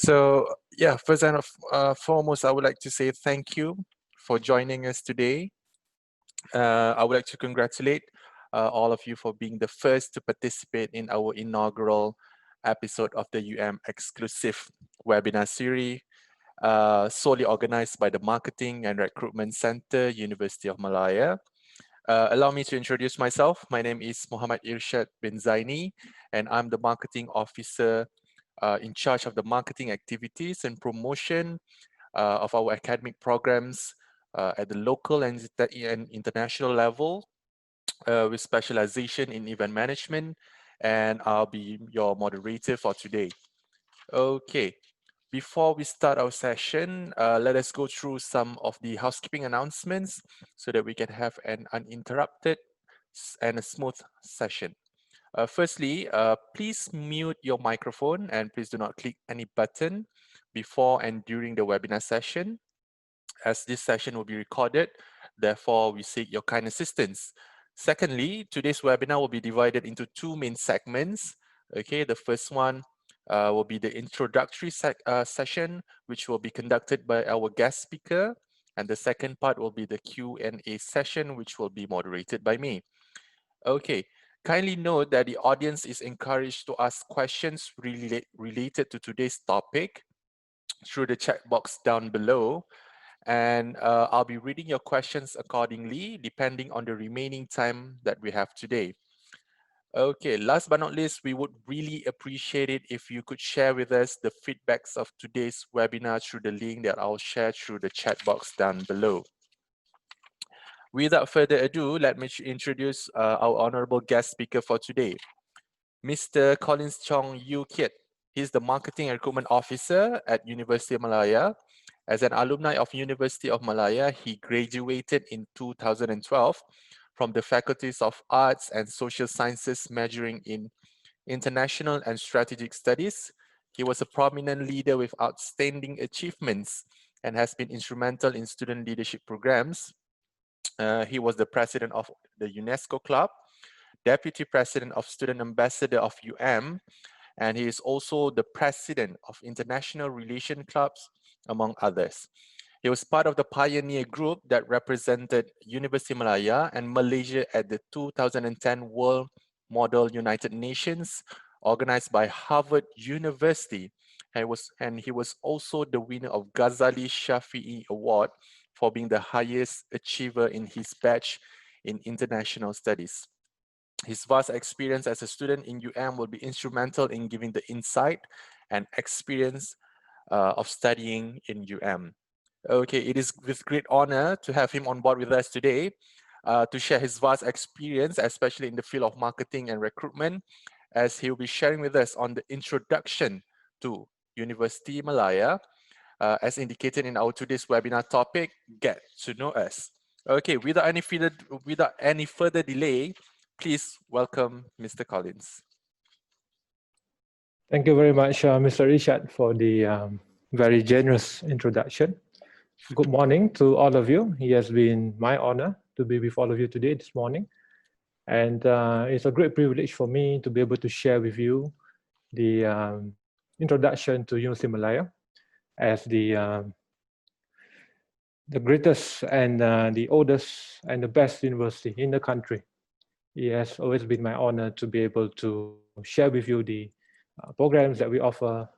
So yeah, first and foremost, I would like to say thank you for joining us today. I would like to congratulate all of you for being the first to participate in our inaugural episode of the exclusive webinar series, solely organized by the Marketing and Recruitment Center, University of Malaya. Allow me to introduce myself. My name is Muhammad Irshad bin Zaini, and I'm the Marketing Officer in charge of the marketing activities and promotion of our academic programs at the local and international level with specialization in event management, and I'll be your moderator for today. Okay, before we start our session, let us go through some of the housekeeping announcements so that we can have an uninterrupted and a smooth session. Firstly, please mute your microphone and please do not click any button before and during the webinar session, as this session will be recorded. Therefore, we seek your kind assistance. Secondly, today's webinar will be divided into two main segments. Okay, the first one will be the introductory session, which will be conducted by our guest speaker. And the second part will be the Q&A session, which will be moderated by me. Okay, kindly note that the audience is encouraged to ask questions related to today's topic through the chat box down below. And I'll be reading your questions accordingly, depending on the remaining time that we have today. Okay, last but not least, we would really appreciate it if you could share with us the feedbacks of today's webinar through the link that I'll share through the chat box down below. Without further ado, let me introduce our honorable guest speaker for today, Mr. Collins Chong Yu Kiet. He's the Marketing and Recruitment Officer at University of Malaya. As an alumni of University of Malaya, he graduated in 2012 from the Faculties of Arts and Social Sciences, majoring in International and Strategic Studies. He was a prominent leader with outstanding achievements and has been instrumental in student leadership programs. He was the president of the UNESCO Club, Deputy President of Student Ambassador of and he is also the President of International Relation Clubs, among others. He was part of the pioneer group that represented Universiti Malaya and Malaysia at the 2010 World Model United Nations, organized by Harvard University. And he was also the winner of Ghazali Shafi'i Award for being the highest achiever in his batch in international studies. His vast experience as a student in will be instrumental in giving the insight and experience of studying in Okay, it is with great honor to have him on board with us today to share his vast experience, especially in the field of marketing and recruitment, as he will be sharing with us on the introduction to Universiti Malaya, as indicated in our today's webinar topic, Get to Know Us. Okay, without any further delay, please welcome Mr. Collins. Thank you very much, Mr. Richard, for the very generous introduction. Good morning to all of you. It has been my honor to be with all of you today this morning. And it's a great privilege for me to be able to share with you the introduction to Universiti Malaya as the greatest and the oldest and the best university in the country. It has always been my honor to be able to share with you the programs that we offer,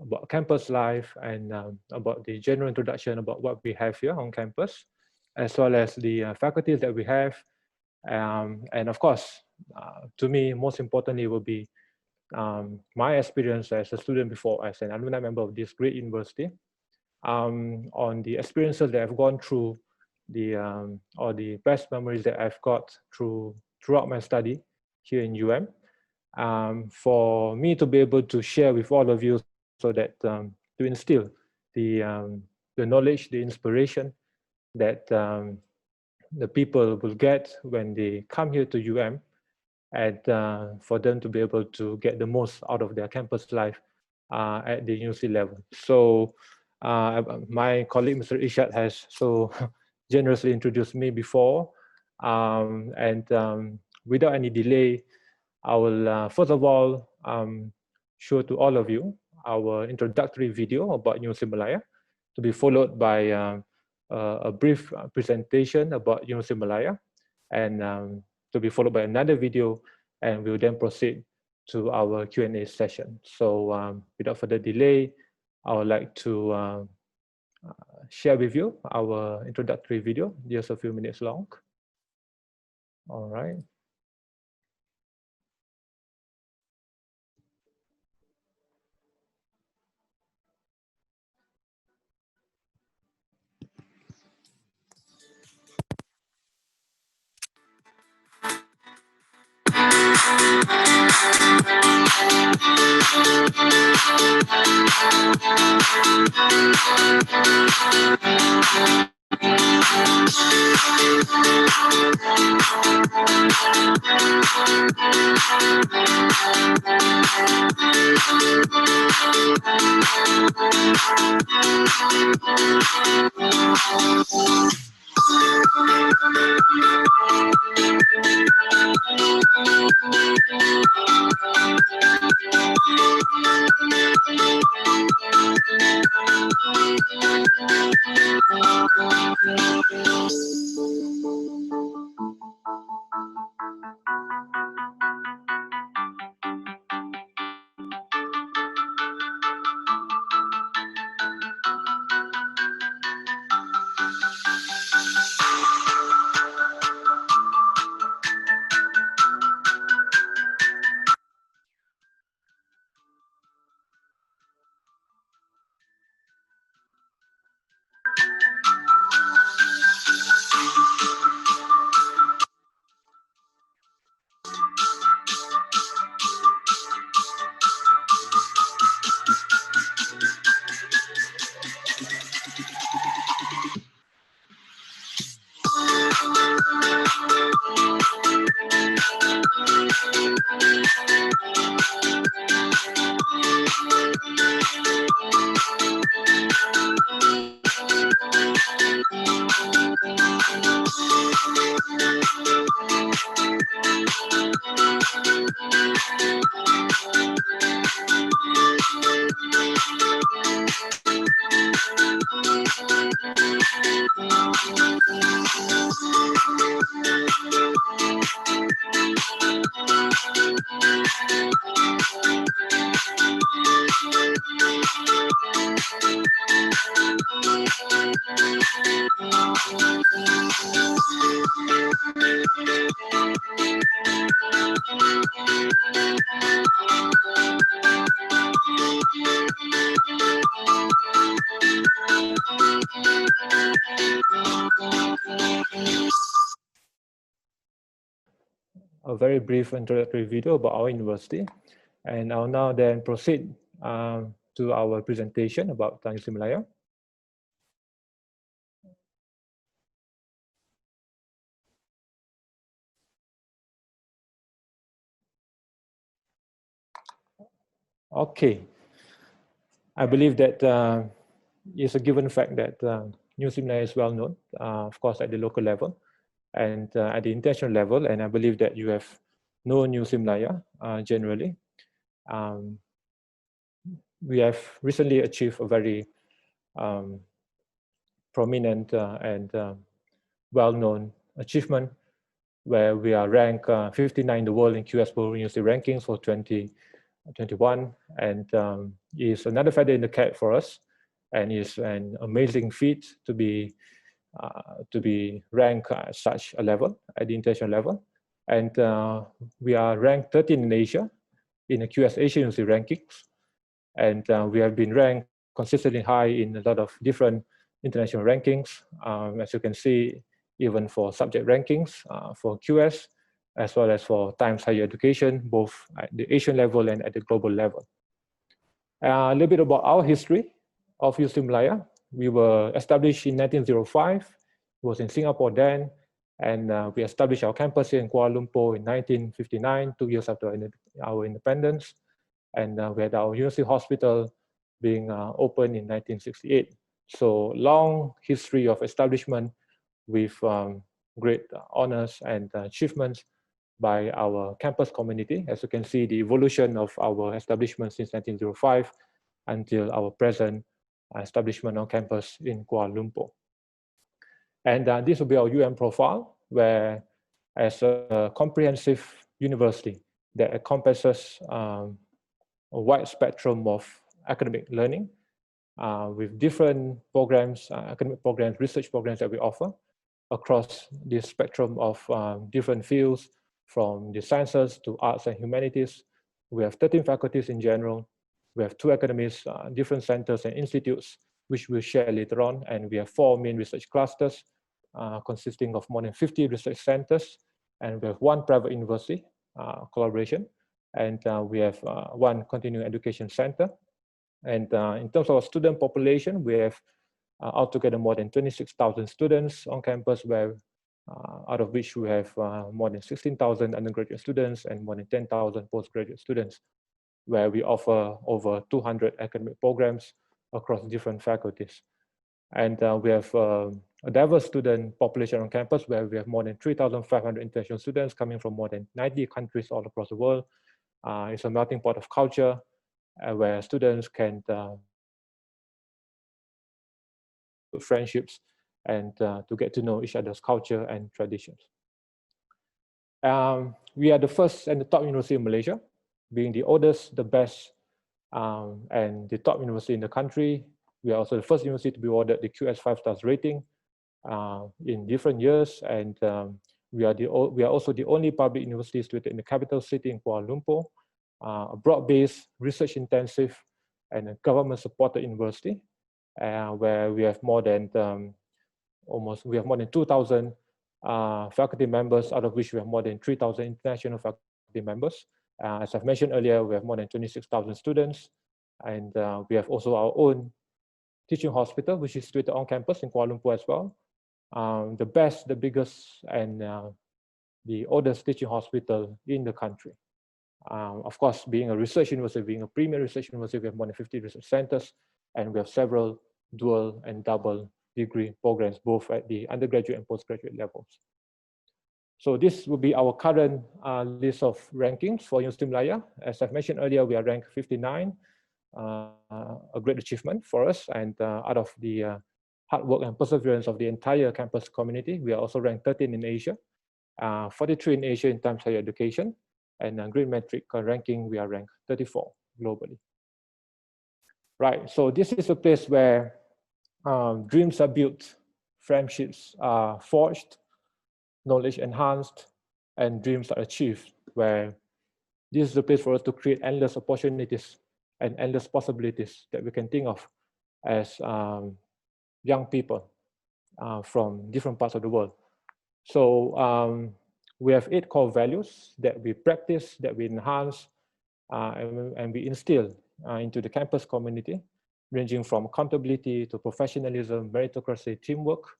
about campus life, and about the general introduction about what we have here on campus, as well as the faculties that we have. And of course, to me, most importantly, will be my experience as a student before, as an alumni member of this great university, on the experiences that I've gone through, or the best memories that I've got throughout my study here in for me to be able to share with all of you, so that to instill the knowledge, the inspiration that the people will get when they come here to and for them to be able to get the most out of their campus life at the university level. So my colleague, Mr. Ishad, has so generously introduced me before. Without any delay, I will first of all show to all of you our introductory video about Universiti Malaya, to be followed by a brief presentation about Universiti Malaya, and to be followed by another video, and we'll then proceed to our Q&A session. So without further delay, I would like to share with you our introductory video, just a few minutes long. All right. A very brief introductory video about our university. And I'll now then proceed to our presentation about Universiti Malaya. Okay, I believe that it's a given fact that Universiti Malaya is well known, of course, at the local level and at the international level. And I believe that you have known Universiti Malaya generally. We have recently achieved a very prominent and well-known achievement where we are ranked 59 in the world in QS World University Rankings for 2021, and is another feather in the cap for us, and is an amazing feat to be ranked at such a level, at the international level. And we are ranked 13 in Asia in the QS Asia University Rankings, and we have been ranked consistently high in a lot of different international rankings, as you can see, even for subject rankings for QS, as well as for Times Higher Education, both at the Asian level and at the global level. A little bit about our history of Universiti Malaya. We were established in 1905, it was in Singapore then, and we established our campus here in Kuala Lumpur in 1959, 2 years after our independence. And we had our university hospital being opened in 1968. So long history of establishment with great honors and achievements by our campus community. As you can see, the evolution of our establishment since 1905 until our present establishment on campus in Kuala Lumpur. And this will be our UM profile, where as a comprehensive university that encompasses a wide spectrum of academic learning with different programs, academic programs, research programs that we offer across this spectrum of different fields, from the sciences to arts and humanities. We have 13 faculties in general. We have 2 academies, different centers and institutes, which we'll share later on. And we have 4 main research clusters consisting of more than 50 research centers. And we have 1 private university collaboration. And we have 1 continuing education center. And in terms of our student population, we have altogether more than 26,000 students on campus, where out of which we have more than 16,000 undergraduate students and more than 10,000 postgraduate students, where we offer over 200 academic programs across different faculties. And we have a diverse student population on campus, where we have more than 3,500 international students coming from more than 90 countries all across the world. It's a melting pot of culture, where students can build friendships and to get to know each other's culture and traditions. We are the first and the top university in Malaysia, being the oldest, the best, and the top university in the country. We are also the first university to be awarded the QS 5 stars rating in different years, and we are also the only public university situated in the capital city in Kuala Lumpur, a broad-based, research-intensive, and a government-supported university, where we have more than 2,000 faculty members, out of which we have more than 3,000 international faculty members. As I've mentioned earlier, we have more than 26,000 students, and we have also our own teaching hospital, which is situated on campus in Kuala Lumpur as well. The best, the biggest, and the oldest teaching hospital in the country. Of course, being a research university, being a premier research university, we have more than 50 research centers, and we have several dual and double degree programs, both at the undergraduate and postgraduate levels. So this will be our current list of rankings for Universiti Malaya. As I've mentioned earlier, we are ranked 59, a great achievement for us. And out of the hard work and perseverance of the entire campus community, we are also ranked 13 in Asia, 43 in Asia in terms of higher education, and Green Metric ranking, we are ranked 34 globally. Right, so this is a place where dreams are built, friendships are forged, knowledge enhanced, and dreams are achieved, where this is the place for us to create endless opportunities and endless possibilities that we can think of as young people from different parts of the world. So we have 8 core values that we practice, that we enhance, and we instill into the campus community, ranging from accountability to professionalism, meritocracy, teamwork,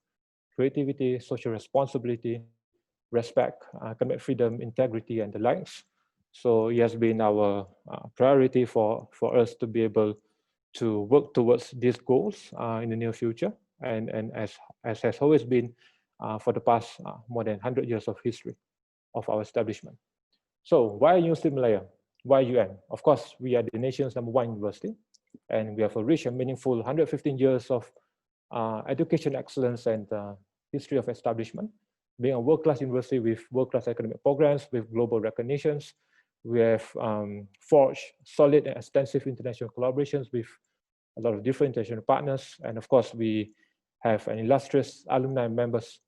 creativity, social responsibility, respect, academic freedom, integrity, and the likes. So it has been our priority for us to be able to work towards these goals in the near future, and as has always been for the past more than 100 years of history of our establishment. So why Universiti Malaya? Why UM? Of course, we are the nation's #1 university, and we have a rich and meaningful 115 years of education excellence and history of establishment. Being a world-class university with world-class academic programs, with global recognitions, we have forged solid and extensive international collaborations with a lot of different international partners. And of course, we have an illustrious alumni members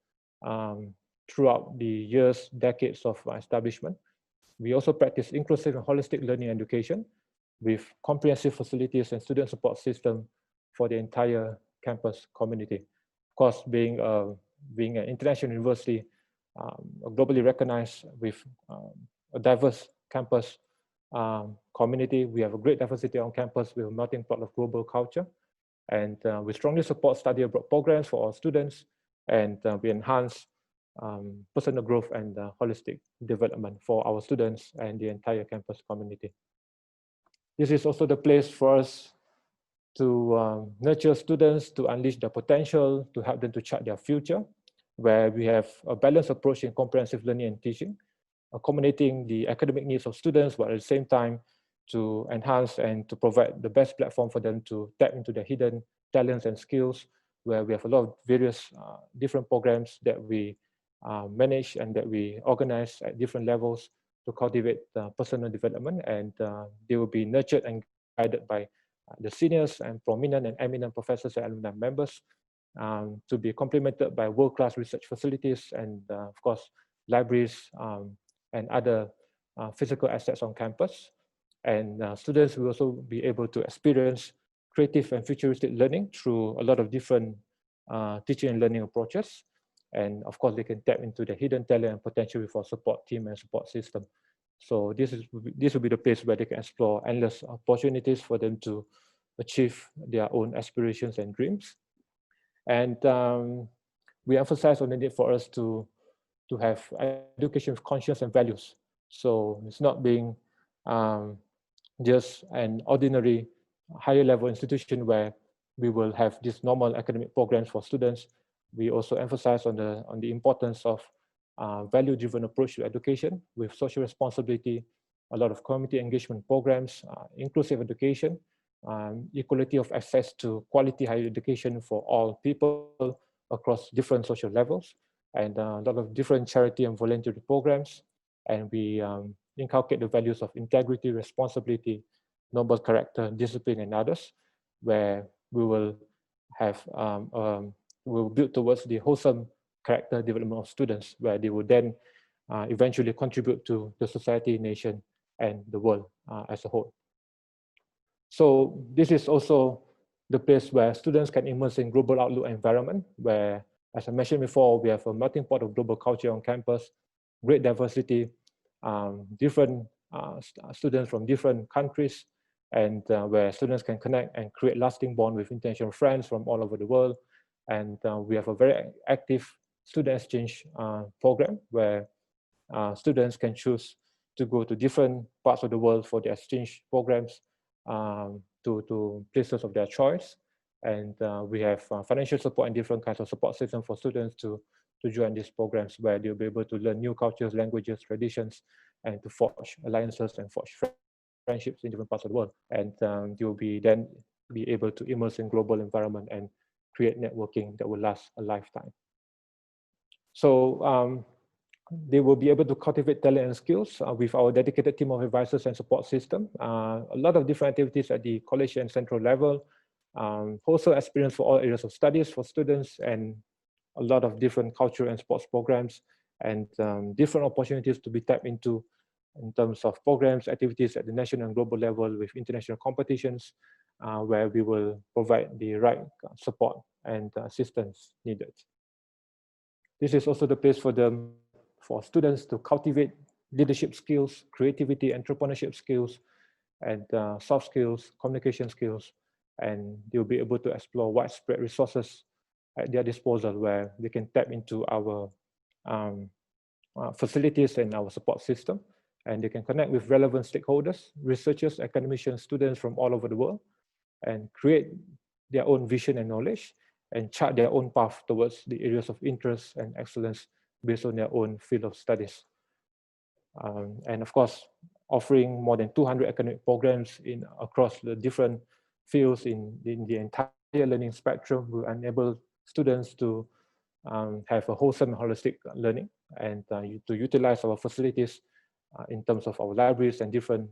throughout the years, decades of establishment. We also practice inclusive and holistic learning and education with comprehensive facilities and student support system for the entire campus community. Of course, being an international university, globally recognized with a diverse campus community, we have a great diversity on campus with a melting pot of global culture. And we strongly support study abroad programs for our students, and we enhance personal growth and holistic development for our students and the entire campus community. This is also the place for us to nurture students, to unleash their potential, to help them to chart their future, where we have a balanced approach in comprehensive learning and teaching, accommodating the academic needs of students, but at the same time to enhance and to provide the best platform for them to tap into their hidden talents and skills, where we have a lot of various different programs that we manage and that we organize at different levels to cultivate personal development, and they will be nurtured and guided by the seniors and prominent and eminent professors and alumni members, to be complemented by world-class research facilities and, of course, libraries and other physical assets on campus. And students will also be able to experience creative and futuristic learning through a lot of different teaching and learning approaches. And of course, they can tap into the hidden talent and potential with our support team and support system. So this will be the place where they can explore endless opportunities for them to achieve their own aspirations and dreams. And we emphasize on the need for us to have education with conscience and values. So it's not being just an ordinary higher level institution where we will have these normal academic programs for students. We also emphasize on the importance of value-driven approach to education with social responsibility, a lot of community engagement programs, inclusive education, equality of access to quality higher education for all people across different social levels, and a lot of different charity and voluntary programs. And we inculcate the values of integrity, responsibility, noble character, discipline, and others, where we will have we will build towards the wholesome character development of students, where they will then eventually contribute to the society, nation, and the world as a whole. So this is also the place where students can immerse in global outlook environment, where, as I mentioned before, we have a melting pot of global culture on campus, great diversity, different students from different countries, and where students can connect and create lasting bond with international friends from all over the world. And we have a very active student exchange program where students can choose to go to different parts of the world for their exchange programs, to places of their choice. And we have financial support and different kinds of support systems for students to join these programs, where they'll be able to learn new cultures, languages, traditions, and to forge alliances and forge friendships in different parts of the world. And you'll be then be able to immerse in global environment and create networking that will last a lifetime. So they will be able to cultivate talent and skills with our dedicated team of advisors and support system. A lot of different activities at the college and central level, wholesale experience for all areas of studies for students, and a lot of different cultural and sports programs, and different opportunities to be tapped into in terms of programs, activities at the national and global level with international competitions, where we will provide the right support and assistance needed. This is also the place for students to cultivate leadership skills, creativity, entrepreneurship skills, and soft skills, communication skills, and they'll be able to explore widespread resources at their disposal, where they can tap into our facilities and our support system, and they can connect with relevant stakeholders, researchers, academicians, students from all over the world, and create their own vision and knowledge, and chart their own path towards the areas of interest and excellence based on their own field of studies. And of course, offering more than 200 academic programs across the different fields in the entire learning spectrum will enable students to have a wholesome and holistic learning, and to utilize our facilities in terms of our libraries and different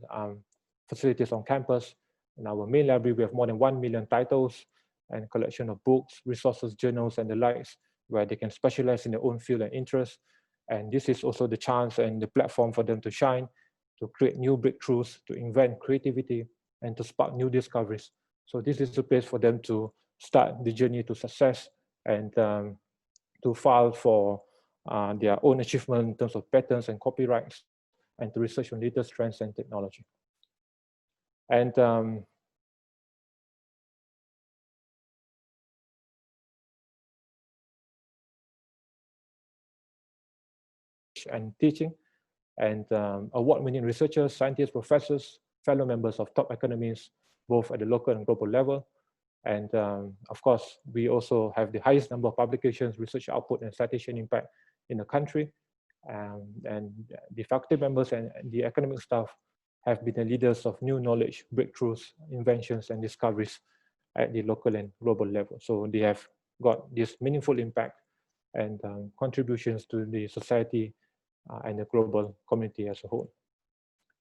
facilities on campus. In our main library, we have more than 1 million titles and collection of books, resources, journals, and the likes, where they can specialize in their own field and interest. And this is also the chance and the platform for them to shine, to create new breakthroughs, to invent creativity, and to spark new discoveries. So this is a place for them to start the journey to success, and to file for their own achievement in terms of patents and copyrights, and to research on latest trends and technology. And and teaching, and award-winning researchers, scientists, professors, fellow members of top academies, both at the local and global level. And of course, we also have the highest number of publications, research output, and citation impact in the country. And the faculty members and the academic staff have been the leaders of new knowledge, breakthroughs, inventions, and discoveries at the local and global level. So they have got this meaningful impact and contributions to the society and the global community as a whole.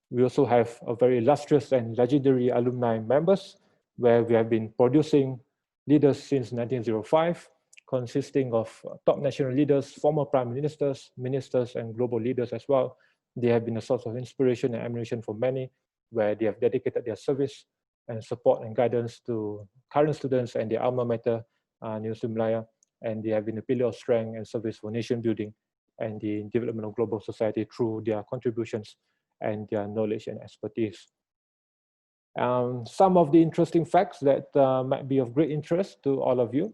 We also have a very illustrious and legendary alumni members, where we have been producing leaders since 1905, consisting of top national leaders, former prime ministers, ministers, and global leaders as well. They have been a source of inspiration and admiration for many, where they have dedicated their service and support and guidance to current students and their alma mater, Universiti Malaya, and they have been a pillar of strength and service for nation building and the development of global society through their contributions and their knowledge and expertise. Some of the interesting facts that might be of great interest to all of you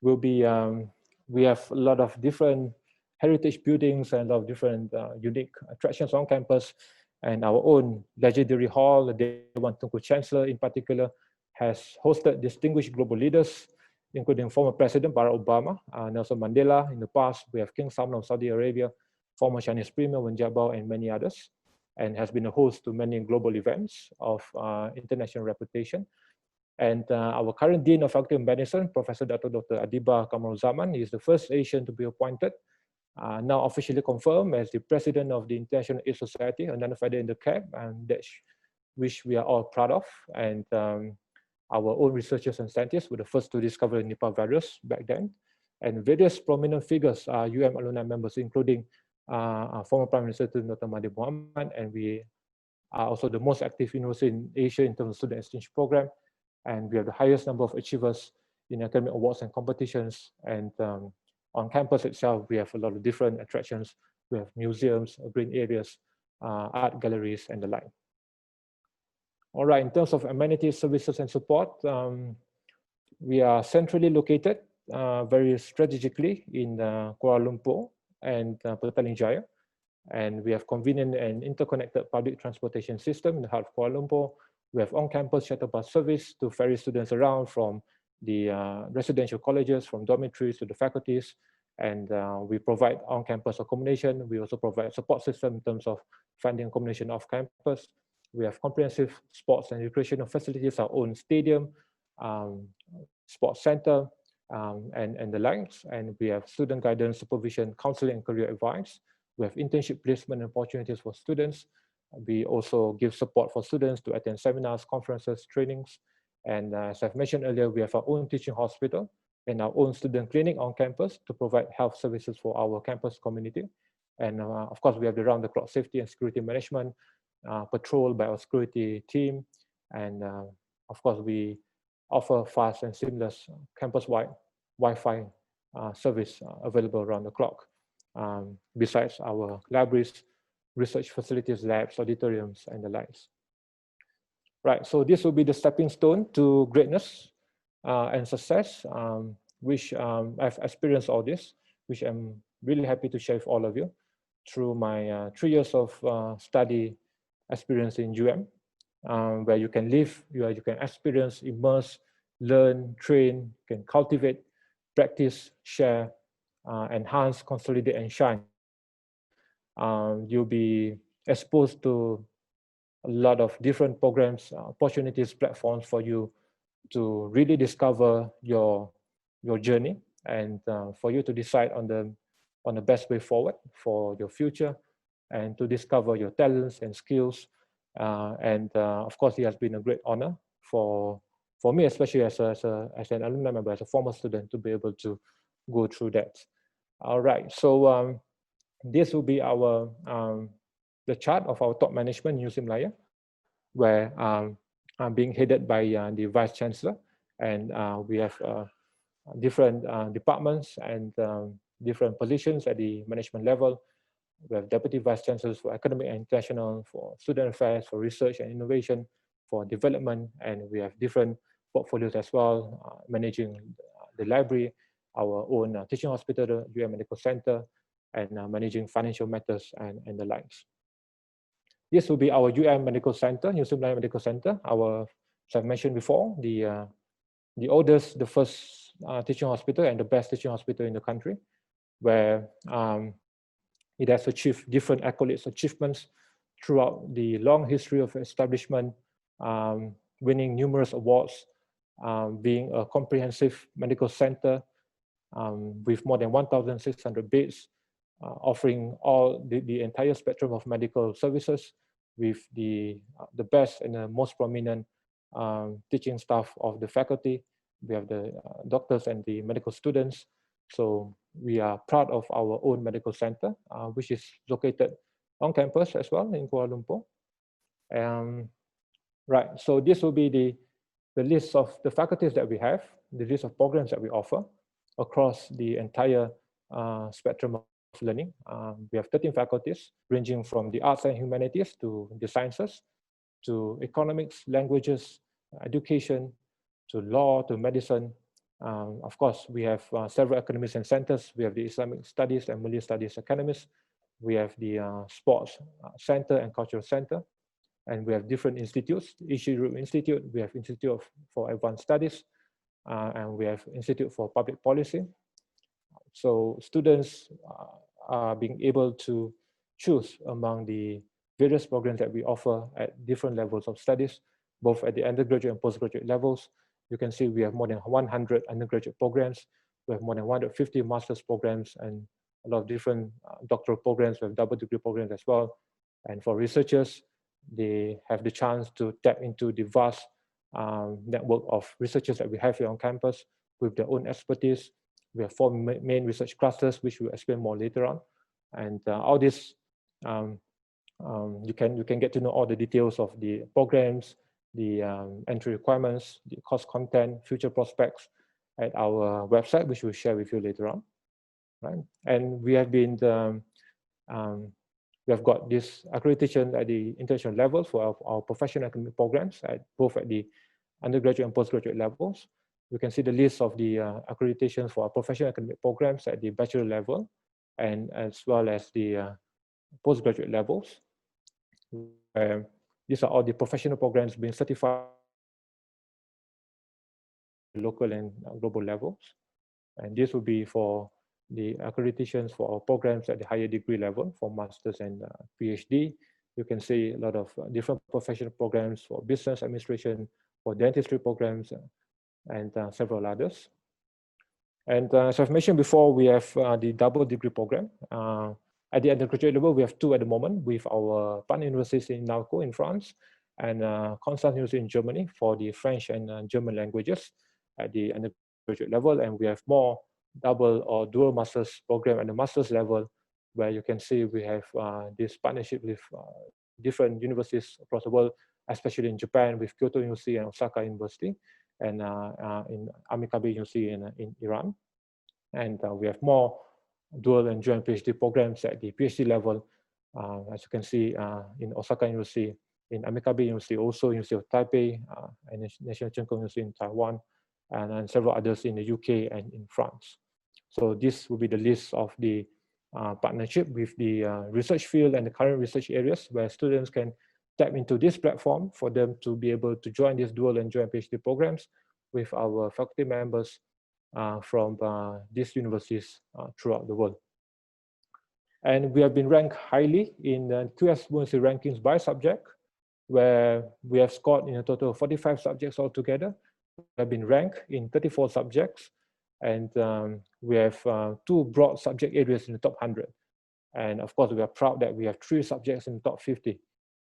will be, we have a lot of different heritage buildings and a lot of different unique attractions on campus, and our own legendary hall, the Dewan Tunku Chancellor in particular, has hosted distinguished global leaders, including former President Barack Obama, Nelson Mandela in the past. We have King Salman of Saudi Arabia, former Chinese Premier Wen Jiabao, and many others, and has been a host to many global events of international reputation. And our current Dean of Faculty of Medicine, Professor Dr. Adiba Kamaruzzaman, is the first Asian to be appointed, now officially confirmed as the President of the International AIDS Society, another feather in the cap, and that which we are all proud of. And our own researchers and scientists were the first to discover the Nipah virus back then. And various prominent figures are alumni members, including former Prime Minister Dr. Mahathir Mohamad, and we are also the most active university in Asia in terms of student exchange program. And we have the highest number of achievers in academic awards and competitions. And on campus itself, we have a lot of different attractions. We have museums, green areas, art galleries, and the like. All right, in terms of amenities, services, and support, we are centrally located very strategically in Kuala Lumpur and Petaling Jaya. And we have convenient and interconnected public transportation system in the heart of Kuala Lumpur. We have on-campus shuttle bus service to ferry students around from the residential colleges, from dormitories to the faculties. And we provide on-campus accommodation. We also provide support system in terms of finding accommodation off campus. We have comprehensive sports and recreational facilities, our own stadium, sports center, and the likes. And we have student guidance, supervision, counseling, and career advice. We have internship placement opportunities for students. We also give support for students to attend seminars, conferences, trainings. And as I've mentioned earlier, we have our own teaching hospital and our own student clinic on campus to provide health services for our campus community. And of course, we have the round-the-clock safety and security management, patrol by our security team. And of course, we offer fast and seamless campus-wide Wi-Fi service available around the clock. Besides our libraries, research facilities, labs, auditoriums, and the likes. Right, so this will be the stepping stone to greatness and success, which I've experienced all this, which I'm really happy to share with all of you through my 3 years of study experience in where you can live, you can experience, immerse, learn, train, you can cultivate, practice, share, enhance, consolidate, and shine. You'll be exposed to a lot of different programs, opportunities, platforms for you to really discover your journey and for you to decide on the best way forward for your future and to discover your talents and skills. Of course, it has been a great honor for me, especially as an alumni member, as a former student, to be able to go through that. All right, so this will be our the chart of our top management in Universiti Malaya, where I'm being headed by the Vice Chancellor, and we have different departments and different positions at the management level. We have Deputy Vice Chancellors for Academic and International, for Student Affairs, for Research and Innovation, for Development, and we have different portfolios as well, managing the library, our own teaching hospital, the Medical Center, and managing financial matters and the likes. This will be our Medical Center, Universiti Malaya Medical Center. As I've mentioned before, the oldest, the first teaching hospital and the best teaching hospital in the country, where it has achieved different accolades, achievements throughout the long history of establishment, winning numerous awards, being a comprehensive medical center with more than 1,600 beds, offering all the entire spectrum of medical services with the best and the most prominent teaching staff of the faculty. We have the doctors and the medical students. So we are proud of our own medical center, which is located on campus as well in Kuala Lumpur. Right, so this will be the list of the faculties that we have, the list of programs that we offer across the entire spectrum of learning. We have 13 faculties ranging from the arts and humanities to the sciences, to economics, languages, education, to law, to medicine. Of course, we have several academies and centers. We have the Islamic Studies and Malay Studies Academies. We have the Sports Center and Cultural Center. And we have different institutes. Ishiru Institute, we have Institute for Advanced Studies, and we have Institute for Public Policy. So students are being able to choose among the various programs that we offer at different levels of studies, both at the undergraduate and postgraduate levels. You can see we have more than 100 undergraduate programs. We have more than 150 master's programs and a lot of different doctoral programs. We have double degree programs as well. And for researchers, they have the chance to tap into the vast network of researchers that we have here on campus with their own expertise. We have 4 main research clusters, which we'll explain more later on. And all this, you can get to know all the details of the programs, the entry requirements, the course content, future prospects at our website, which we'll share with you later on. Right? And we have been we have got this accreditation at the international level for our professional academic programs, both at the undergraduate and postgraduate levels. You can see the list of the accreditations for our professional academic programs at the bachelor level, and as well as the postgraduate levels. These are all the professional programs being certified at local and global levels. And this will be for the accreditations for our programs at the higher degree level for masters and PhD. You can see a lot of different professional programs for business administration, for dentistry programs, and several others. And as I've mentioned before, we have the double degree program. At the undergraduate level, we have 2 at the moment with our partner universities in NALCO in France and Constance University in Germany for the French and German languages at the undergraduate level. And we have more double or dual masters program at the master's level, where you can see we have this partnership with different universities across the world, especially in Japan with Kyoto University and Osaka University, and in Amikabe University in Iran. And we have more dual and joint PhD programs at the PhD level, as you can see in Osaka University, in Amikabe University, also University of Taipei, and National Cheng Kung University in Taiwan, and several others in the UK and in France. So this will be the list of the partnership with the research field and the current research areas where students can tap into this platform for them to be able to join these dual and joint PhD programs with our faculty members from these universities throughout the world. And we have been ranked highly in the QS University rankings by subject, where we have scored in a total of 45 subjects altogether. We have been ranked in 34 subjects, and we have 2 broad subject areas in the top 100. And of course, we are proud that we have 3 subjects in the top 50,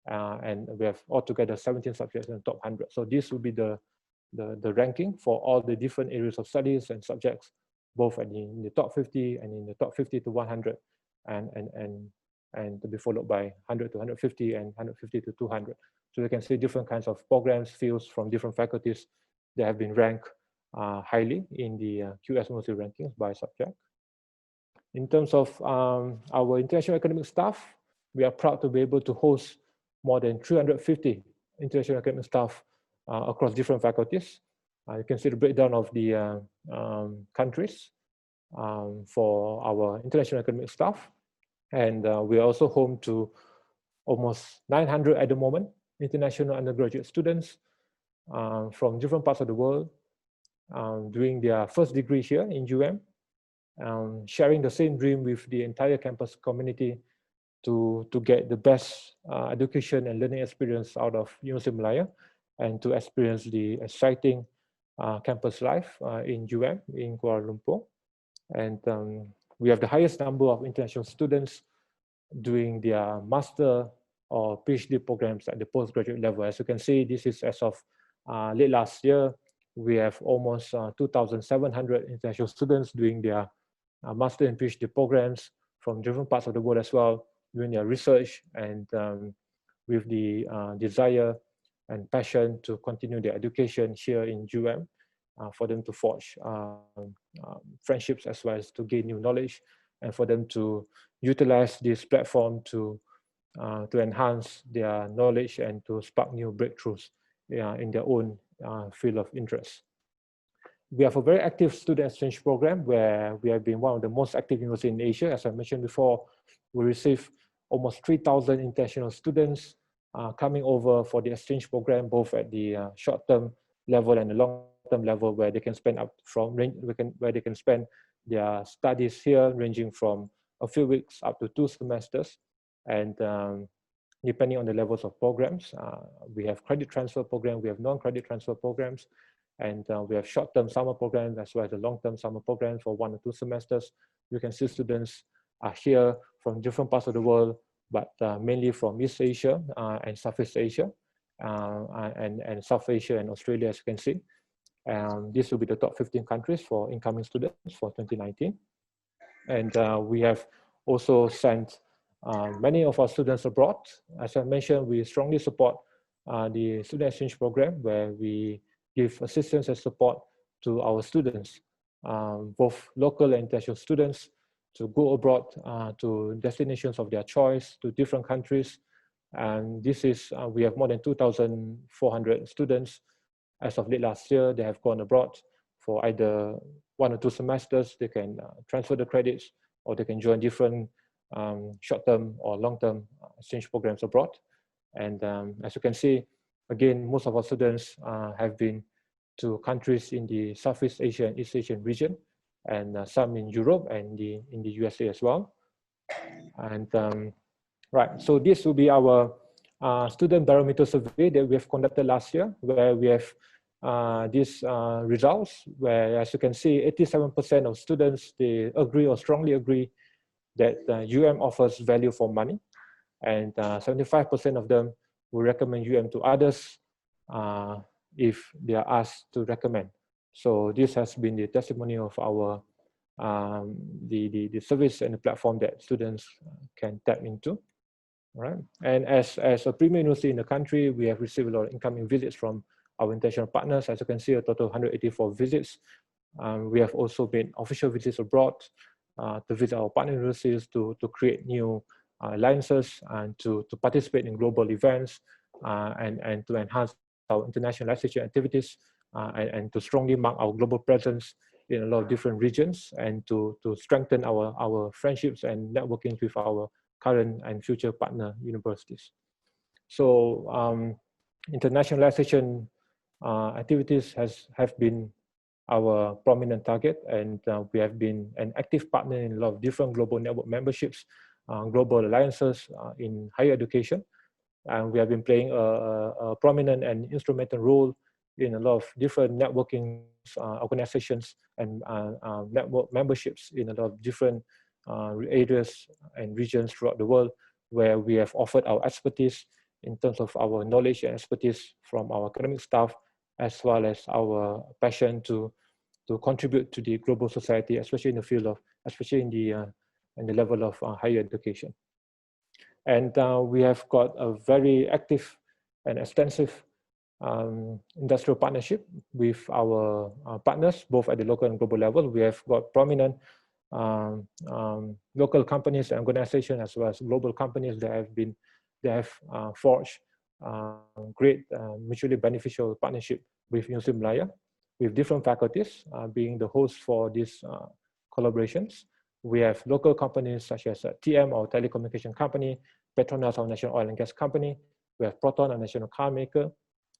and we have altogether 17 subjects in the top 100. So this will be the ranking for all the different areas of studies and subjects, both in the top 50 and in the top 50 to 100, and to be followed by 100 to 150 and 150 to 200. So you can see different kinds of programs, fields from different faculties that have been ranked highly in the QS University rankings by subject. In terms of our international academic staff, we are proud to be able to host more than 350 international academic staff across different faculties. You can see the breakdown of the countries for our international academic staff. And we are also home to almost 900 at the moment, international undergraduate students from different parts of the world doing their first degree here in UM, sharing the same dream with the entire campus community to get the best education and learning experience out of Universiti Malaya, and to experience the exciting campus life in in Kuala Lumpur. And we have the highest number of international students doing their master or PhD programs at the postgraduate level. As you can see, this is as of late last year. We have almost 2,700 international students doing their master and PhD programs from different parts of the world as well, doing their research and with the desire and passion to continue their education here in for them to forge friendships as well as to gain new knowledge, and for them to utilize this platform to enhance their knowledge and to spark new breakthroughs in their own field of interest. We have a very active student exchange program where we have been one of the most active universities in Asia. As I mentioned before, we receive almost 3,000 international students coming over for the exchange program, both at the short-term level and the long-term level, where they can spend where they can spend their studies here, ranging from a few weeks up to 2 semesters. And depending on the levels of programs, we have credit transfer program, we have non-credit transfer programs, and we have short-term summer programs as well as the long-term summer programs for 1 or 2 semesters. You can see students are here from different parts of the world, but mainly from East Asia and Southeast Asia, and South Asia and Australia, as you can see. This will be the top 15 countries for incoming students for 2019. And we have also sent many of our students abroad. As I mentioned, we strongly support the student exchange program, where we give assistance and support to our students, both local and international students, to go abroad to destinations of their choice, to different countries. And this is, we have more than 2,400 students. As of late last year, they have gone abroad for either 1 or 2 semesters. They can transfer the credits, or they can join different short-term or long-term exchange programs abroad. And as you can see, again, most of our students have been to countries in the Southeast Asia and East Asian region, and some in Europe and in the USA as well. And right, so this will be our student barometer survey that we have conducted last year, where we have these results, where, as you can see, 87% of students, they agree or strongly agree that offers value for money, and 75% of them will recommend to others if they are asked to recommend. So this has been the testimony of our the service and the platform that students can tap into. All right. And as a premier university in the country, we have received a lot of incoming visits from our international partners. As you can see, a total of 184 visits. We have also made official visits abroad to visit our partner universities, to create new alliances, and to participate in global events, and to enhance our internationalization activities, and to strongly mark our global presence in a lot of different regions, and to strengthen our friendships and networking with our current and future partner universities. So internationalization activities have been our prominent target, and we have been an active partner in a lot of different global network memberships, global alliances in higher education. And we have been playing a prominent and instrumental role in a lot of different networking organizations and network memberships in a lot of different areas and regions throughout the world, where we have offered our expertise in terms of our knowledge and expertise from our academic staff, as well as our passion to contribute to the global society, especially in the field of, especially in the level of higher education. And we have got a very active and extensive industrial partnership with our partners, both at the local and global level. We have got prominent local companies and organizations, as well as global companies that have forged great mutually beneficial partnership with Universiti Malaya, with different faculties being the host for these collaborations. We have local companies such as TM, our telecommunication company, Petronas, our national oil and gas company. We have Proton, our national car maker.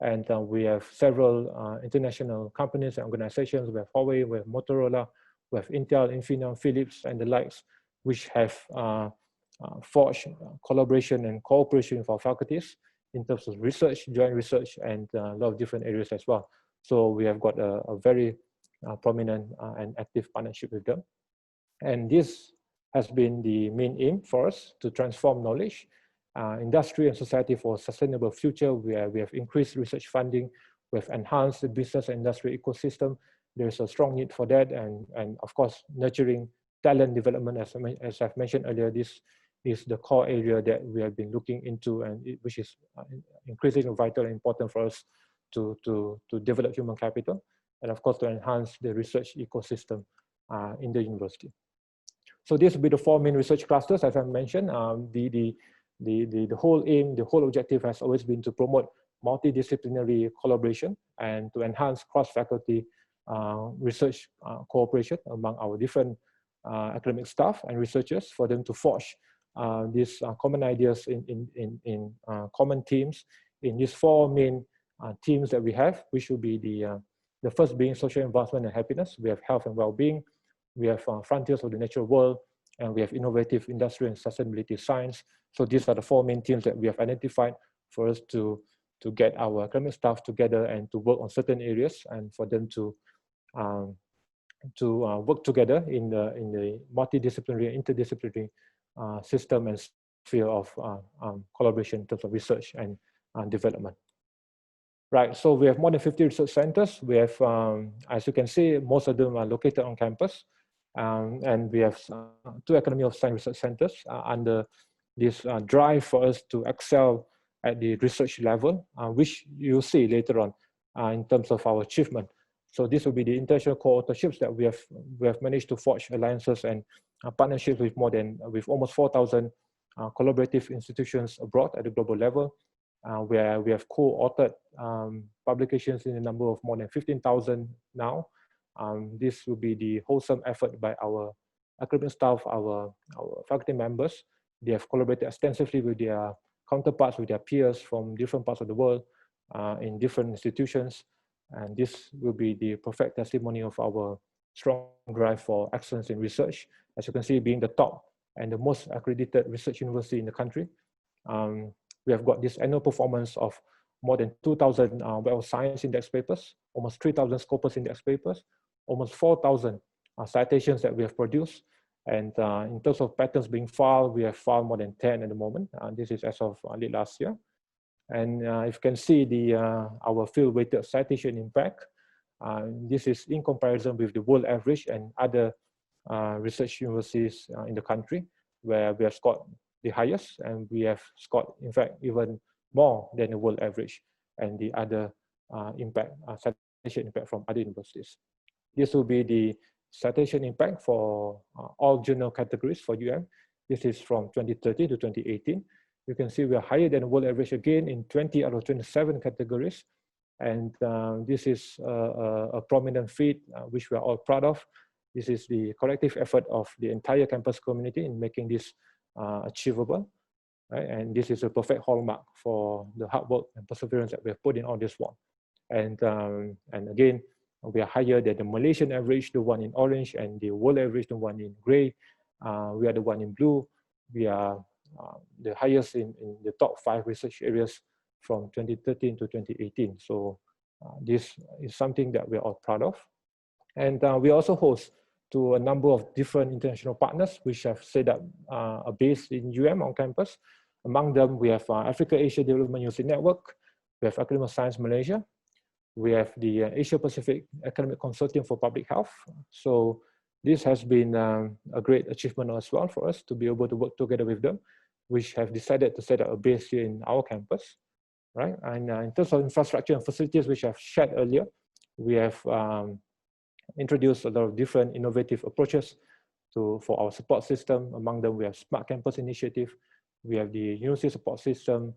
And we have several international companies and organizations. We have Huawei, we have Motorola, we have Intel, Infineon, Philips, and the likes, which have forge collaboration and cooperation with our faculties in terms of research, joint research, and a lot of different areas as well. So we have got a very prominent and active partnership with them. And this has been the main aim for us to transform knowledge, industry and society for a sustainable future, where we have increased research funding, we have enhanced the business and industry ecosystem. There's a strong need for that, and of course, nurturing talent development, as I've mentioned earlier, this is the core area that we have been looking into, and which is increasingly vital and important for us to develop human capital, and of course to enhance the research ecosystem in the university. So this will be the four main research clusters, as I mentioned. The whole aim, the whole objective has always been to promote multidisciplinary collaboration and to enhance cross-faculty research cooperation among our different academic staff and researchers, for them to forge these common ideas in common teams in these four main themes that we have, which will be the first being social advancement and happiness. We have health and well-being. We have frontiers of the natural world, and we have innovative industry and sustainability science. So these are the four main themes that we have identified for us to get our academic staff together and to work on certain areas, and for them to work together in the multidisciplinary, interdisciplinary system and sphere of collaboration in terms of research and development. Right, so we have more than 50 research centers. We have, as you can see, most of them are located on campus. And we have 2 Academy of Science research centers under this drive for us to excel at the research level, which you'll see later on in terms of our achievement. So this will be the international co-authorships that we have managed to forge alliances and partnerships with almost 4,000 collaborative institutions abroad at the global level, where we have co-authored publications in a number of more than 15,000 now. This will be the wholesome effort by our academic staff, our faculty members. They have collaborated extensively with their counterparts, with their peers from different parts of the world in different institutions. And this will be the perfect testimony of our strong drive for excellence in research. As you can see, being the top and the most accredited research university in the country. We have got this annual performance of more than 2,000 Web of Science index papers, almost 3,000 Scopus index papers, almost 4,000 citations that we have produced. And in terms of patents being filed, we have filed more than 10 at the moment. This is as of late last year. And if you can see our field-weighted citation impact, this is in comparison with the world average and other research universities in the country, where we have scored the highest, and we have scored, in fact, even more than the world average and the other citation impact from other universities. This will be the citation impact for all journal categories for UM. This is from 2013 to 2018. You can see we are higher than the world average again in 20 out of 27 categories. And this is a prominent feat, which we are all proud of. This is the collective effort of the entire campus community in making this achievable. Right? And this is a perfect hallmark for the hard work and perseverance that we have put in all this work. And again, we are higher than the Malaysian average, the one in orange, and the world average, the one in gray. We are the one in blue. We are the highest in the top 5 research areas from 2013 to 2018. So this is something that we're all proud of. And we also host to a number of different international partners, which have set up a base in on campus. Among them, we have Africa-Asia Development University Network, we have Academy of Science Malaysia, we have the Asia-Pacific Academic Consortium for Public Health. So this has been a great achievement as well for us to be able to work together with them, which have decided to set up a base here in our campus, right? And in terms of infrastructure and facilities, which I've shared earlier, we have introduced a lot of different innovative approaches for our support system. Among them, we have Smart Campus Initiative, we have the University Support System,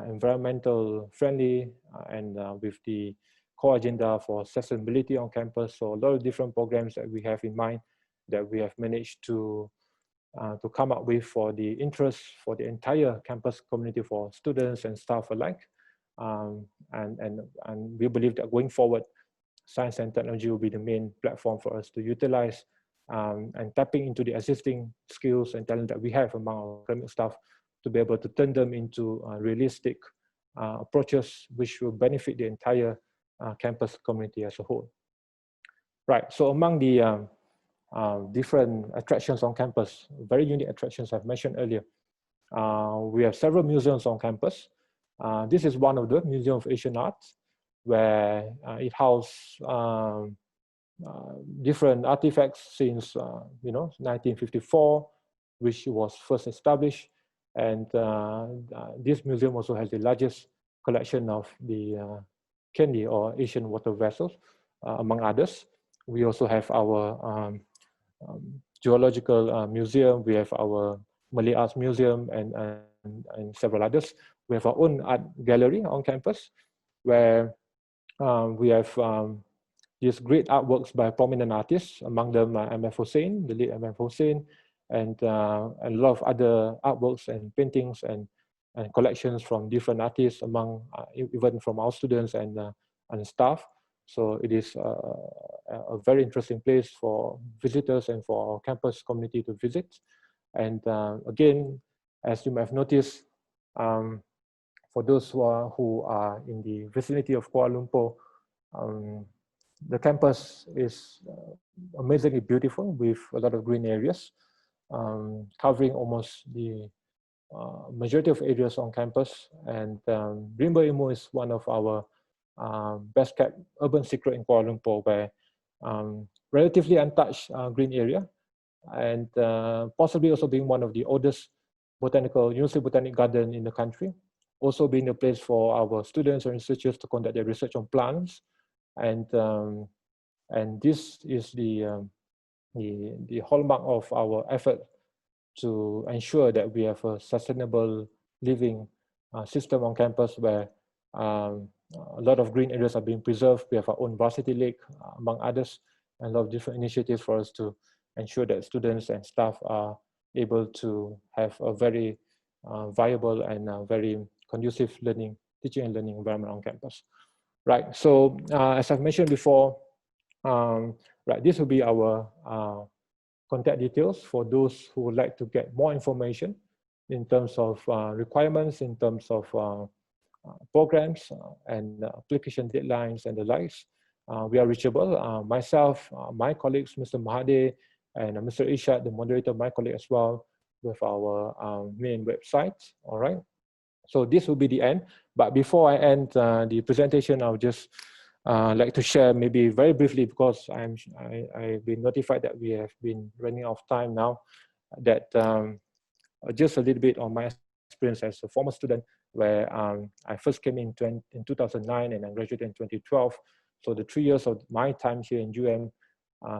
environmental friendly, and with the core agenda for sustainability on campus. So a lot of different programs that we have in mind that we have managed to come up with for the interest for the entire campus community, for students and staff alike. And we believe that going forward, science and technology will be the main platform for us to utilize and tapping into the existing skills and talent that we have among our academic staff to be able to turn them into realistic approaches which will benefit the entire campus community as a whole. Right, so among the different attractions on campus, very unique attractions I've mentioned earlier, we have several museums on campus. This is one of the Museum of Asian Art, where it houses different artifacts since 1954, which was first established. And this museum also has the largest collection of the candy or Asian water vessels, among others. We also have our geological museum. We have our Malay Arts Museum and several others. We have our own art gallery on campus, where we have these great artworks by prominent artists, among them M.F. Hussain, the late M.F. Hussain, and a lot of other artworks and paintings and collections from different artists, among even from our students and staff. So it is a very interesting place for visitors and for our campus community to visit. And again, as you may have noticed, for those who are in the vicinity of Kuala Lumpur, the campus is amazingly beautiful with a lot of green areas, covering almost the majority of areas on campus. And Rimba Ilmu is one of our best kept urban secret in Kuala Lumpur, where relatively untouched green area, and possibly also being one of the oldest university botanic garden in the country, also being a place for our students and researchers to conduct their research on plants. And this is the hallmark of our effort to ensure that we have a sustainable living system on campus, where a lot of green areas are being preserved. We have our own varsity lake, among others, and a lot of different initiatives for us to ensure that students and staff are able to have a very viable and very conducive teaching and learning environment on campus. Right, so as I've mentioned before, right, this will be our contact details for those who would like to get more information in terms of requirements, in terms of programs and application deadlines and the likes. We are reachable. Myself, my colleagues, Mr. Mahade and Mr. Ishad, the moderator, my colleague as well, with our main website. All right. So this will be the end. But before I end the presentation, I'll just like to share maybe very briefly, because I've been notified that we have been running out of time now, that just a little bit on my experience as a former student, where I first came in 2009 and I graduated in 2012. So the 3 years of my time here in UM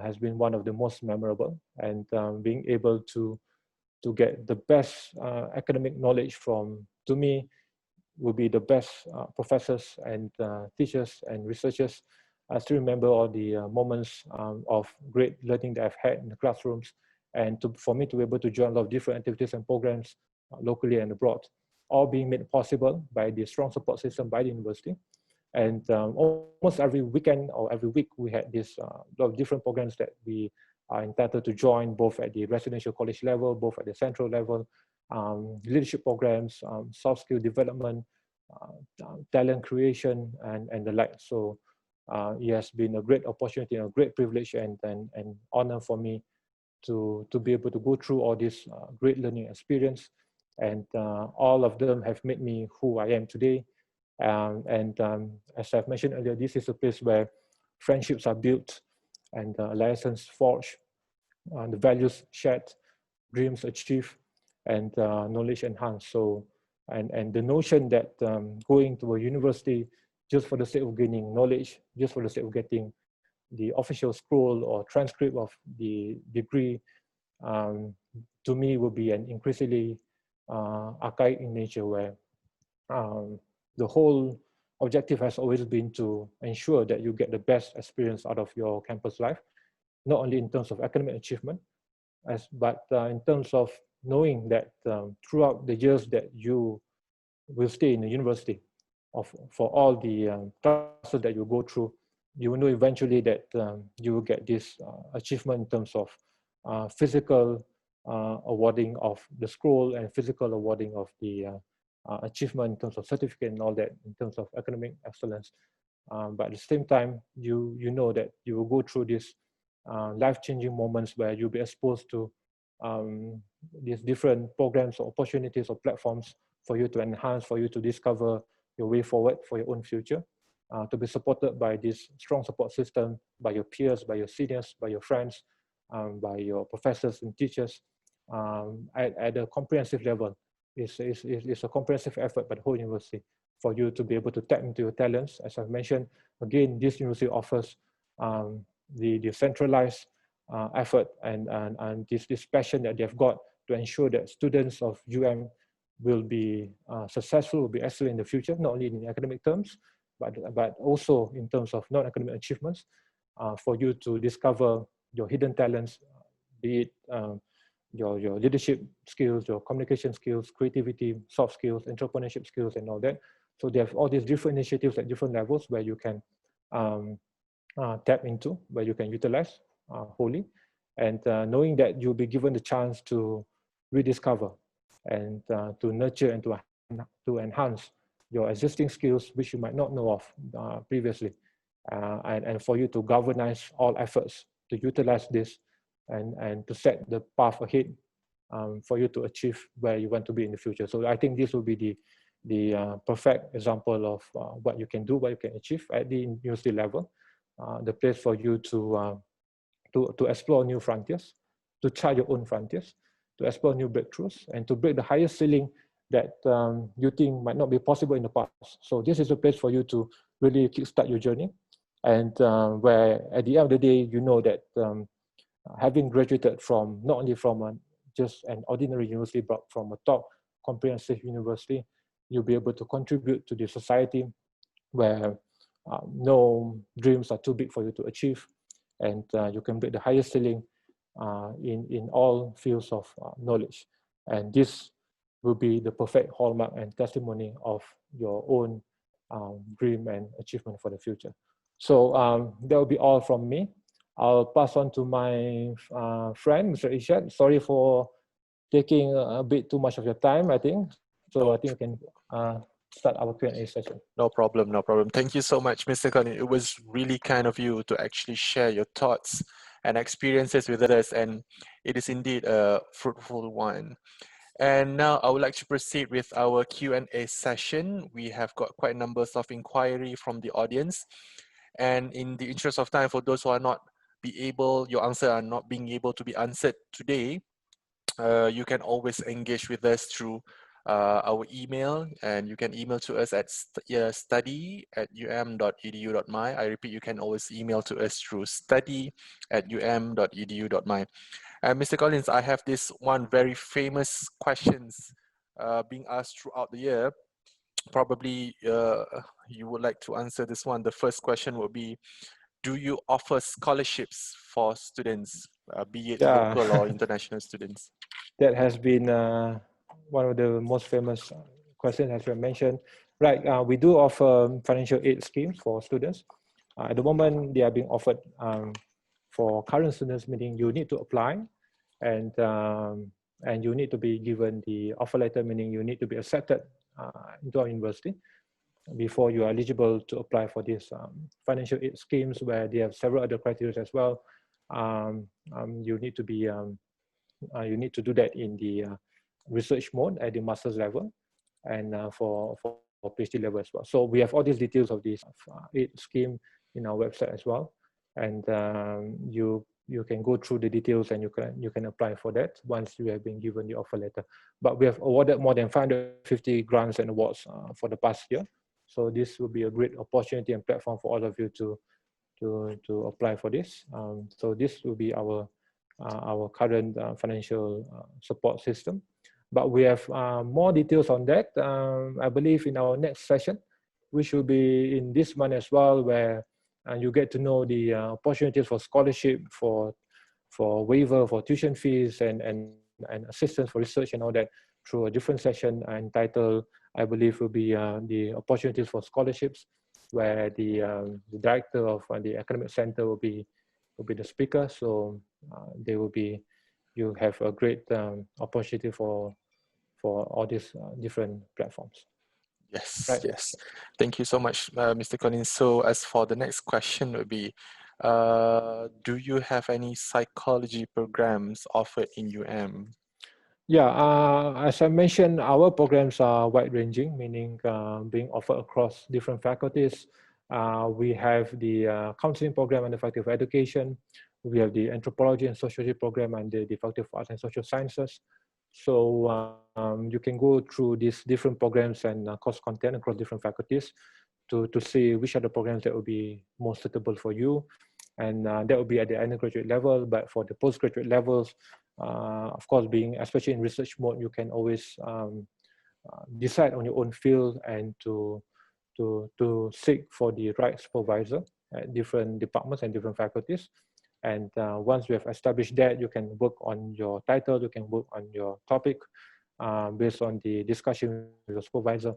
has been one of the most memorable, and being able to get the best academic knowledge from, to me, will be the best professors and teachers and researchers. I still remember all the moments of great learning that I've had in the classrooms, and for me to be able to join a lot of different activities and programs locally and abroad, all being made possible by the strong support system by the university. And almost every weekend or every week, we had this lot of different programs that we are entitled to join, both at the residential college level, both at the central level, leadership programs, soft skill development, talent creation, and the like. So it has been a great opportunity, a great privilege, and honor for me to be able to go through all this great learning experience. And all of them have made me who I am today. As I've mentioned earlier, this is a place where friendships are built and alliances forged, the values shared, dreams achieved, and knowledge enhanced. So, and the notion that going to a university just for the sake of gaining knowledge, just for the sake of getting the official scroll or transcript of the degree, to me will be an increasingly archaic in nature, where the whole objective has always been to ensure that you get the best experience out of your campus life, not only in terms of academic achievement, but in terms of knowing that throughout the years that you will stay in the university, for all the classes that you go through, you will know eventually that you will get this achievement in terms of physical awarding of the scroll and physical awarding of the achievement in terms of certificate and all that in terms of academic excellence. But at the same time, you know that you will go through these life-changing moments where you'll be exposed to these different programs or opportunities or platforms for you to enhance, for you to discover your way forward for your own future, to be supported by this strong support system, by your peers, by your seniors, by your friends, by your professors and teachers at a comprehensive level. It's a comprehensive effort by the whole university for you to be able to tap into your talents. As I've mentioned, again, this university offers the centralized effort and this passion that they've got to ensure that students of UM will be successful, will be excellent in the future, not only in academic terms, but also in terms of non-academic achievements, for you to discover your hidden talents, be it your leadership skills, your communication skills, creativity, soft skills, entrepreneurship skills, and all that. So they have all these different initiatives at different levels where you can tap into, where you can utilize wholly. And knowing that you'll be given the chance to rediscover and to nurture and to enhance your existing skills, which you might not know of previously. And for you to galvanize all efforts to utilize this and to set the path ahead for you to achieve where you want to be in the future. So I think this will be the perfect example of what you can do, what you can achieve at the university level, the place for you to explore new frontiers, to chart your own frontiers, to explore new breakthroughs, and to break the highest ceiling that you think might not be possible in the past. So this is a place for you to really kickstart your journey, and where at the end of the day, you know that having graduated from not only from just an ordinary university, but from a top comprehensive university, you'll be able to contribute to the society where no dreams are too big for you to achieve, and you can break the highest ceiling in all fields of knowledge. And this will be the perfect hallmark and testimony of your own dream and achievement for the future. So that will be all from me. I'll pass on to my friend, Mr. Ishad. Sorry for taking a bit too much of your time, I think. So I think we can start our Q&A session. No problem, no problem. Thank you so much, Mr. Colin. It was really kind of you to actually share your thoughts and experiences with us, and it is indeed a fruitful one. And now I would like to proceed with our Q&A session. We have got quite numbers of inquiry from the audience. And in the interest of time, for those who are not your answer are not being able to be answered today, you can always engage with us through our email, and you can email to us at study@um.edu.my. I repeat, you can always email to us through study@um.edu.my. And Mr. Collins, I have this one very famous questions being asked throughout the year. Probably you would like to answer this one. The first question would be, do you offer scholarships for students, be it local or international students? That has been one of the most famous questions, as you mentioned. Right, we do offer financial aid schemes for students. At the moment, they are being offered for current students, meaning you need to apply, and you need to be given the offer letter, meaning you need to be accepted into our university before you are eligible to apply for these financial aid schemes, where they have several other criteria as well. You need to be you need to do that in the research mode at the master's level, and for PhD level as well. So we have all these details of this aid scheme in our website as well, and you can go through the details, and you can apply for that once you have been given the offer letter. But we have awarded more than 550 grants and awards for the past year. So this will be a great opportunity and platform for all of you to apply for this. So this will be our current financial support system. But we have more details on that, I believe, in our next session, which will be in this month as well, where you get to know the opportunities for scholarship, for waiver, for tuition fees, and assistance for research and all that, through a different session entitled, I believe, will be the opportunities for scholarships, where the director of the academic center will be will be the speaker. So they will be, you have a great opportunity for all these different platforms. Yes, Right. yes. Thank you so much, Mr. Collins. So as for the next question would be, do you have any psychology programs offered in UM? Yeah, as I mentioned, our programs are wide-ranging, meaning being offered across different faculties. We have the counseling program and the Faculty of Education. We have the anthropology and sociology program and the Faculty of Arts and Social Sciences. So you can go through these different programs and course content across different faculties to see which are the programs that will be most suitable for you. And that will be at the undergraduate level, but for the postgraduate levels, of course, being especially in research mode, you can always decide on your own field and to seek for the right supervisor at different departments and different faculties. And once we have established that, you can work on your title, you can work on your topic based on the discussion with your supervisor.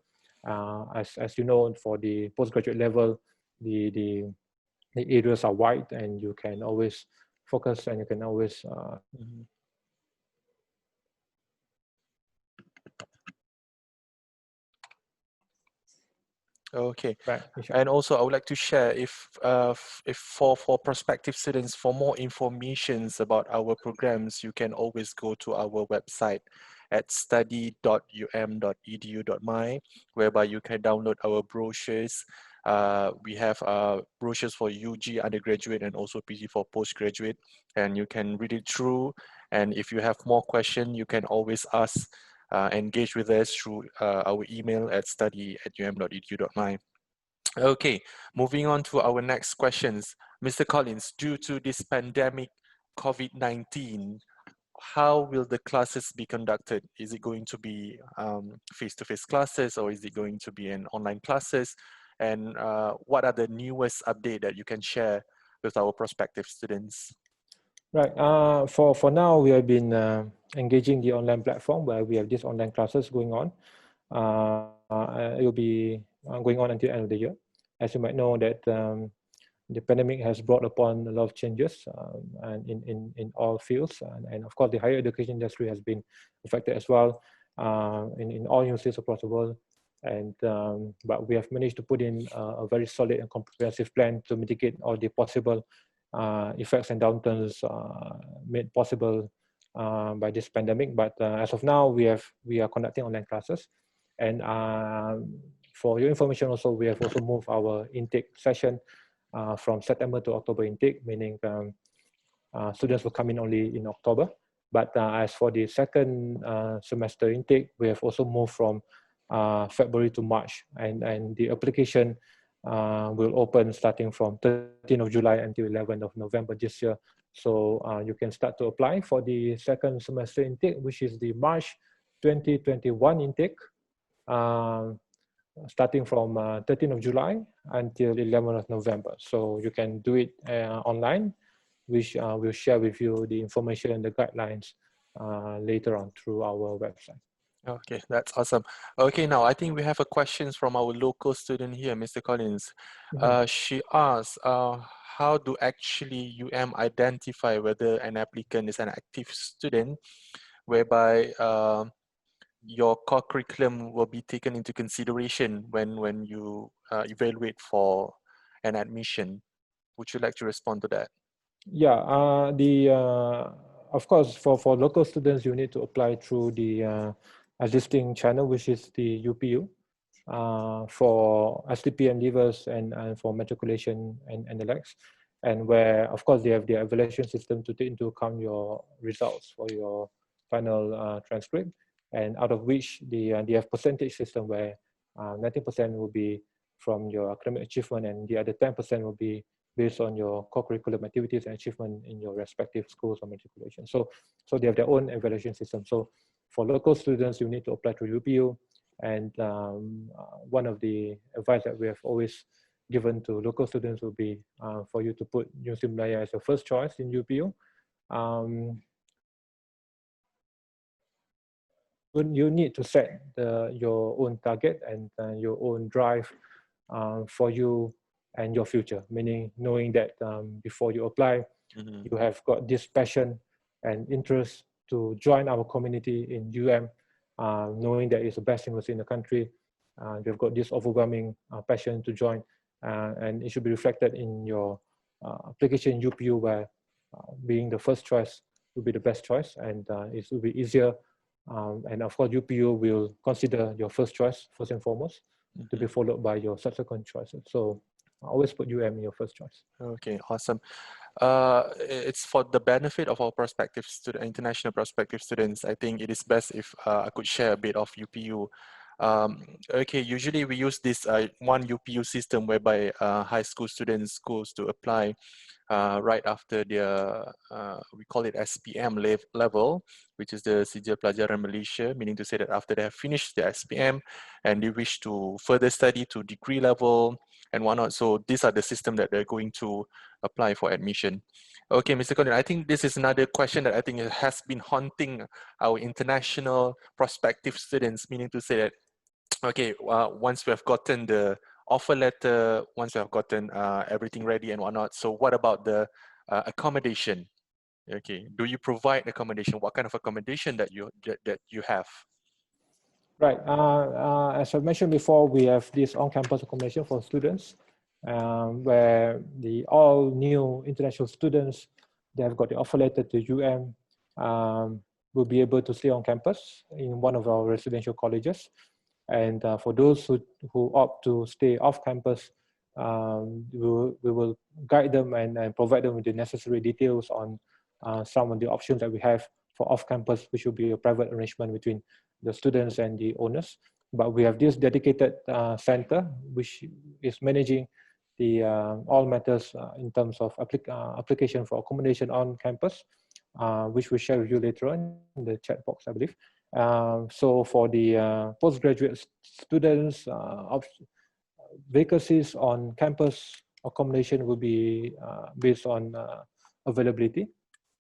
As you know, for the postgraduate level, the areas are wide, and you can always focus and you can always Mhm. Okay. right, Michelle. And also, I would like to share if for prospective students, for more informations about our programs, you can always go to our website at study.um.edu.my, whereby you can download our brochures. We have brochures for UG undergraduate and also PG for postgraduate, and you can read it through. And if you have more questions, you can always ask. Engage with us through our email at study@um.edu.my. Okay, moving on to our next questions. Mr. Collins, due to this pandemic COVID-19, how will the classes be conducted? Is it going to be face-to-face classes, or is it going to be an online classes? And what are the newest update that you can share with our prospective students? Right. For now, we have been engaging the online platform where we have these online classes going on. It will be going on until the end of the year. As you might know, that the pandemic has brought upon a lot of changes and in all fields. And of course, the higher education industry has been affected as well in all universities across the world. And but we have managed to put in a very solid and comprehensive plan to mitigate all the possible effects and downturns made possible by this pandemic. But as of now, we are conducting online classes. And for your information also, we have also moved our intake session from September to October intake, meaning students will come in only in October. But as for the second semester intake, we have also moved from February to March, and the application will open starting from 13th of July until 11th of November this year. So you can start to apply for the second semester intake, which is the March 2021 intake, starting from 13th of July until 11th of November. So you can do it online, which we'll share with you the information and the guidelines later on through our website. Okay, that's awesome. Okay, now I think we have a questions from our local student here, Mr. Collins. She asks, how do actually UM identify whether an applicant is an active student, whereby your core curriculum will be taken into consideration when you evaluate for an admission? Would you like to respond to that? Yeah, of course, for local students, you need to apply through the existing channel, which is the UPU, for STPM leavers and for matriculation and the likes. And where, of course, they have their evaluation system to take into account your results for your final transcript, and out of which they have percentage system where 90% will be from your academic achievement, and the other 10% will be based on your co-curriculum activities and achievement in your respective schools or matriculation. So they have their own evaluation system. So for local students, you need to apply to UPU. And one of the advice that we have always given to local students will be for you to put Universiti Malaya as your first choice in UPU. You need to set your own target and your own drive for you and your future, meaning knowing that before you apply, Mhm. you have got this passion and interest to join our community in knowing that it's the best university in the country. You've got this overwhelming passion to join, and it should be reflected in your application in UPU, where being the first choice will be the best choice, and it will be easier. And of course, UPU will consider your first choice first and foremost, to be Mhm. followed by your subsequent choices. So always put in your first choice. Okay, awesome. It's for the benefit of our prospective student, international prospective students. I think it is best if I could share a bit of UPU. Okay, usually we use this one UPU system whereby high school students goes to apply right after their, we call it SPM level, which is the Sijil Pelajaran Malaysia, meaning to say that after they have finished their SPM and they wish to further study to degree level and whatnot. So these are the system that they're going to apply for admission. Okay, Mr. Condon, I think this is another question that I think has been haunting our international prospective students, meaning to say that, okay, once we have gotten the offer letter, once we have gotten everything ready and whatnot, so what about the accommodation? Okay, do you provide accommodation? What kind of accommodation that you have? Right. As I mentioned before, we have this on-campus accommodation for students, where all new international students, they have got the offer letter to will be able to stay on campus in one of our residential colleges. And for those who opt to stay off campus, we will guide them and provide them with the necessary details on some of the options that we have for off campus, which will be a private arrangement between the students and the owners. But we have this dedicated center, which is managing the all matters in terms of application for accommodation on campus, which we'll share with you later on in the chat box, I believe. So for the postgraduate students, vacancies on campus accommodation will be based on availability.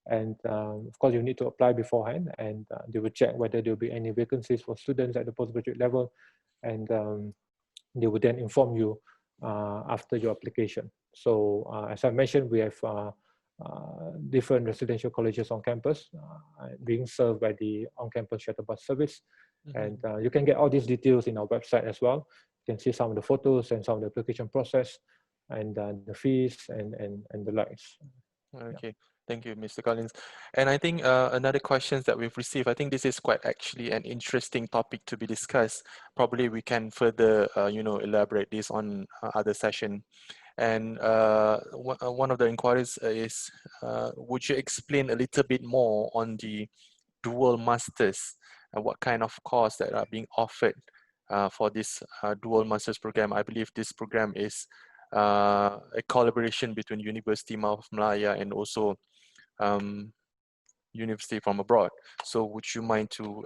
And of course, you need to apply beforehand, and they will check whether there will be any vacancies for students at the postgraduate level, and they will then inform you after your application. So as I mentioned, we have different residential colleges on campus being served by the on-campus shuttle bus service. And you can get all these details in our website as well. You can see some of the photos and some of the application process and the fees and the likes. Okay, thank you, Mr. Collins. And I think another questions that we've received, I think this is quite actually an interesting topic to be discussed. Probably we can further, elaborate this on other session. And one of the inquiries is, would you explain a little bit more on the dual masters and what kind of course that are being offered for this dual masters program? I believe this program is a collaboration between Universiti Malaya and also university from abroad. So would you mind to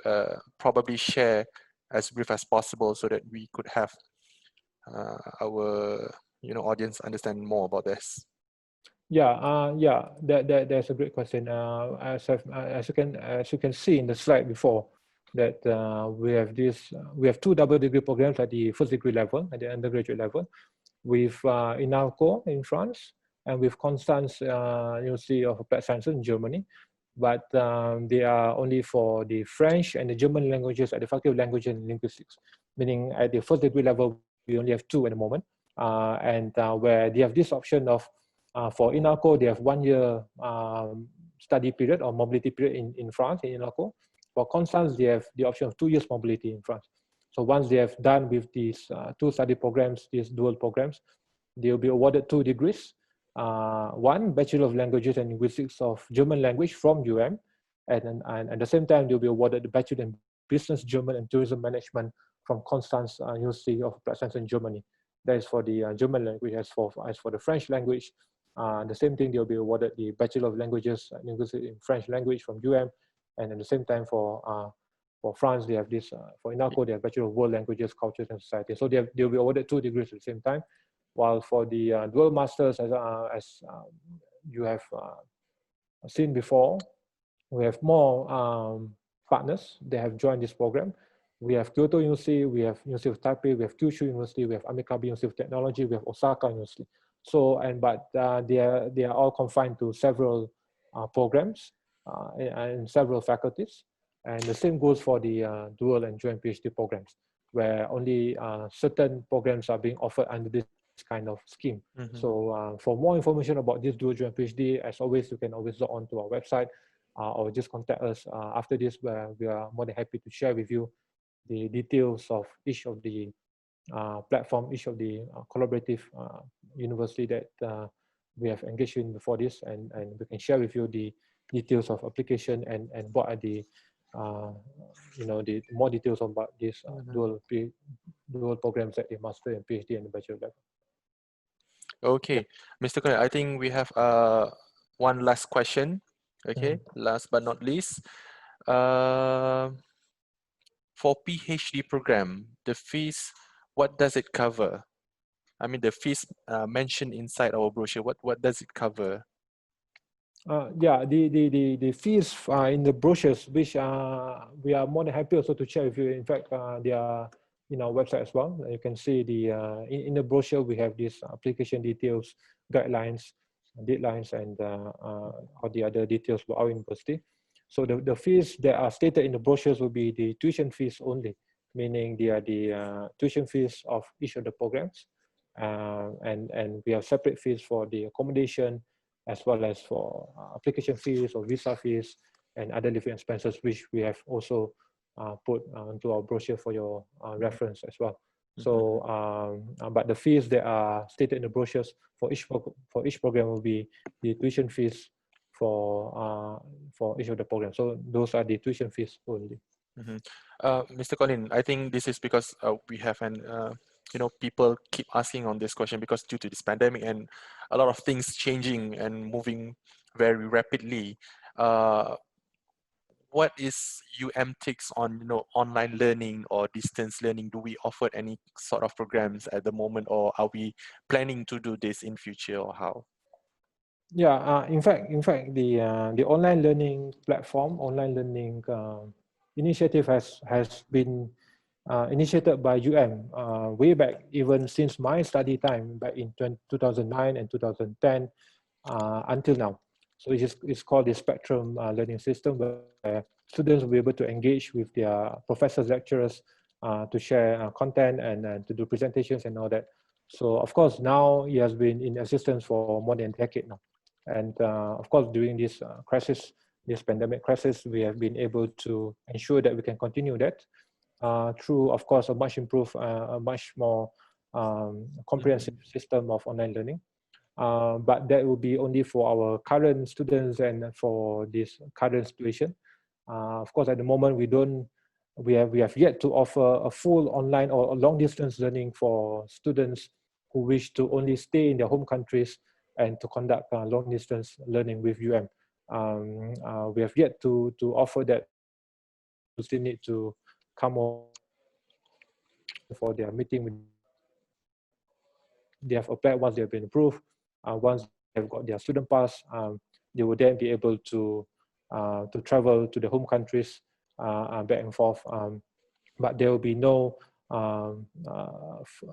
probably share as brief as possible so that we could have our audience understand more about this? Yeah, that's a great question. As you can see in the slide before, that we have two double degree programs at the first degree level, at the undergraduate level, with Inalco in France and with Constance University of Applied Sciences in Germany. But they are only for the French and the German languages at the Faculty of Language and Linguistics, meaning at the first degree level, we only have two at the moment. Where they have this option of, for Inalco, they have 1 year study period or mobility period in France, in Inalco. For Constance, they have the option of 2 years mobility in France. So once they have done with these two study programs, these dual programs, they will be awarded 2 degrees. One, Bachelor of Languages and Linguistics of German Language from and at the same time, they'll be awarded the Bachelor in Business, German and Tourism Management from Constance University of Applied Sciences in Germany. That is for the German language. As for the French language, the same thing, they'll be awarded the Bachelor of Languages and Linguistics in French language from and at the same time for France, they have this, for Inalco, they have Bachelor of World Languages, Cultures and Society. So they'll be awarded 2 degrees at the same time. While for the dual masters, as you have seen before, we have more partners that have joined this program. We have Kyoto University, we have University of Taipei, we have Kyushu University, we have Amikabe University of Technology, we have Osaka University. But they are all confined to several programs and several faculties. And the same goes for the dual and joint PhD programs, where only certain programs are being offered under this kind of scheme. So Mm-hmm. for more information about this dual joint PhD, as always, you can always log on to our website or just contact us after this, where we are more than happy to share with you the details of each of the platform, each of the collaborative university that we have engaged in before this, and we can share with you the details of application and what are the the more details about this Mm-hmm. dual programs at the master and PhD and the bachelor level. Yeah. Okay, Mr. Colin, I think we have one last question. Okay, Mhm. last but not least, uh, for PhD program, the fees, what does it cover? I mean, the fees mentioned inside our brochure, what does it cover? Yeah, the fees in the brochures, which we are more than happy also to share with you. In fact, they are in our website as well. You can see in the brochure we have these application details, guidelines, deadlines, and all the other details about our university. So the fees that are stated in the brochures will be the tuition fees only, meaning they are the tuition fees of each of the programs, and we have separate fees for the accommodation, as well as for application fees or visa fees and other living expenses, which we have also put into our brochure for your Mhm, reference as well. mhm, So, but the fees that are stated in the brochures for each program will be the tuition fees for each of the programs. So those are the tuition fees only. mhm. Mr. Colin, I think this is because we have people keep asking on this question because due to this pandemic and a lot of things changing and moving very rapidly. Uh, what is UM takes on online learning or distance learning? Do we offer any sort of programs at the moment, or are we planning to do this in future, or how? Yeah, in fact, the online learning platform, online learning initiative has been initiated by UM way back, even since my study time back in 2009 and 2010 until now. So it's called the Spectrum Learning System, where students will be able to engage with their professors, lecturers, to share content and to do presentations and all that. So of course now it has been in existence for more than a decade now. And of course, during this crisis, this pandemic crisis, we have been able to ensure that we can continue that through, of course, a much improved, a much more comprehensive Mhm, system of online learning. But that will be only for our current students and for this current situation. Of course, at the moment, we have yet to offer a full online or long distance learning for students who wish to only stay in their home countries and to conduct long distance learning with UM. We have yet to offer that. People still need to come over for their meeting with they have applied. Once they have been approved, once they have got their student pass, they will then be able to travel to the home countries back and forth. But there will be no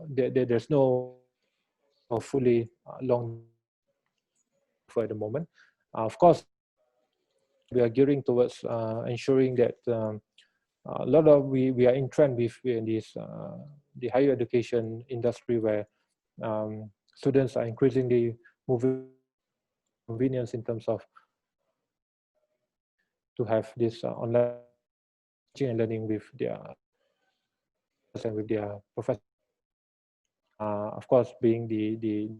there's no fully long for the moment. Of course, we are gearing towards ensuring that a lot of we are in trend with in this the higher education industry, where students are increasingly moving convenience in terms of to have this online teaching and learning with their lecturers and with their professors. Of course, being the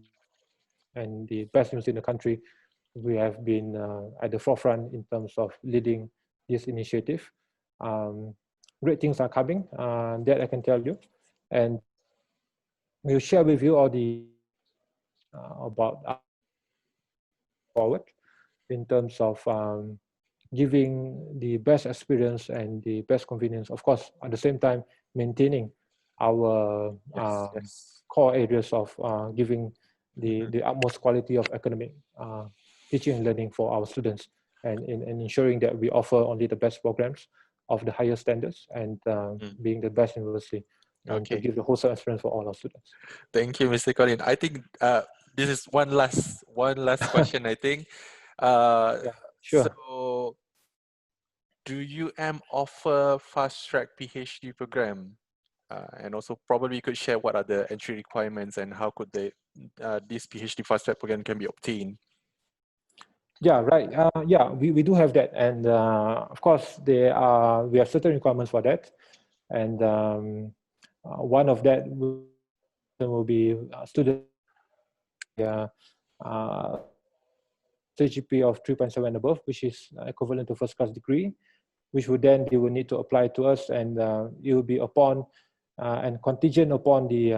and the best university in the country, we have been at the forefront in terms of leading this initiative. Um, Great things are coming, that I can tell you, and we'll share with you all the about forward in terms of giving the best experience and the best convenience, of course, at the same time maintaining our yes, yes. core areas of giving Mhm, the utmost quality of academic teaching and learning for our students, and ensuring that we offer only the best programs of the highest standards, and mhm. being the best university, and to Okay. give the wholesome experience for all our students. Thank you, Mr. Colin. I think this is one last question, I think. Uh, Yeah, sure. so do UM offer fast track PhD program? And also probably you could share what are the entry requirements and how could this PhD fast track program can be obtained. Yeah, right. Yeah, we do have that. And of course, we have certain requirements for that. And one of that will be students CGP of 3.7 and above, which is equivalent to first class degree, which would then they will need to apply to us, and it will be upon and contingent upon the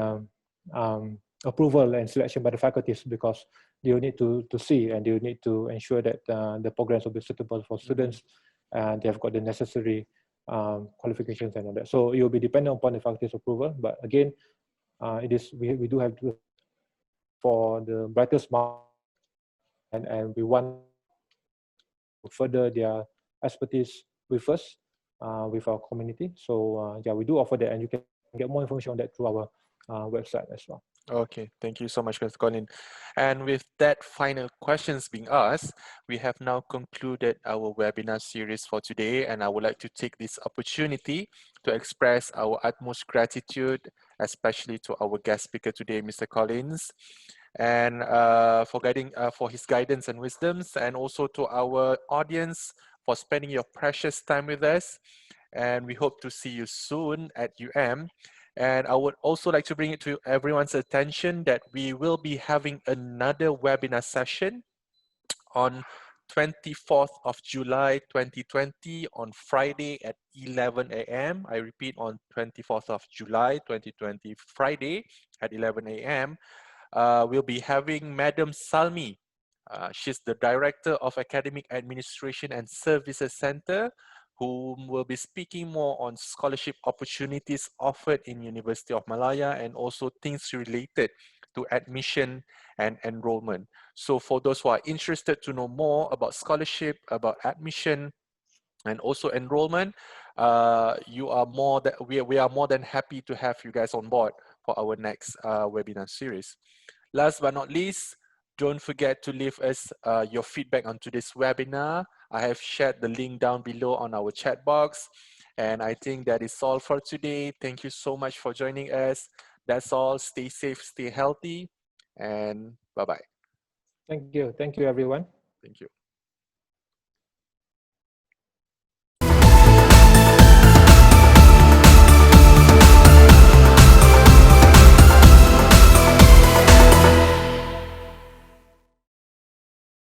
approval and selection by the faculties, because they will need to see and they will need to ensure that the programs will be suitable for students and they have got the necessary qualifications and all that. So it will be dependent upon the faculty's approval. But again, we do have to for the brightest mind, and we want to further their expertise with us, with our community. So yeah, we do offer that, and you can get more information on that through our website as well. Okay, thank you so much, Mr. Colin. And with that final questions being asked, we have now concluded our webinar series for today, and I would like to take this opportunity to express our utmost gratitude, especially to our guest speaker today, Mr. Collins, and for his guidance and wisdoms, and also to our audience for spending your precious time with us. And we hope to see you soon at UM. And I would also like to bring it to everyone's attention that we will be having another webinar session on 24th of July 2020 on Friday at 11 a.m. I repeat, on 24th of July 2020, Friday at 11 a.m. We'll be having Madam Salmi. She's the Director of Academic Administration and Services Center, who will be speaking more on scholarship opportunities offered in University of Malaya and also things related to admission and enrollment. So for those who are interested to know more about scholarship, about admission, and also enrollment, we are more than happy to have you guys on board for our next webinar series. Last but not least, don't forget to leave us your feedback on today's webinar. I have shared the link down below on our chat box. And I think that is all for today. Thank you so much for joining us. That's all. Stay safe, stay healthy, and bye-bye. Thank you. Thank you, everyone. Thank you.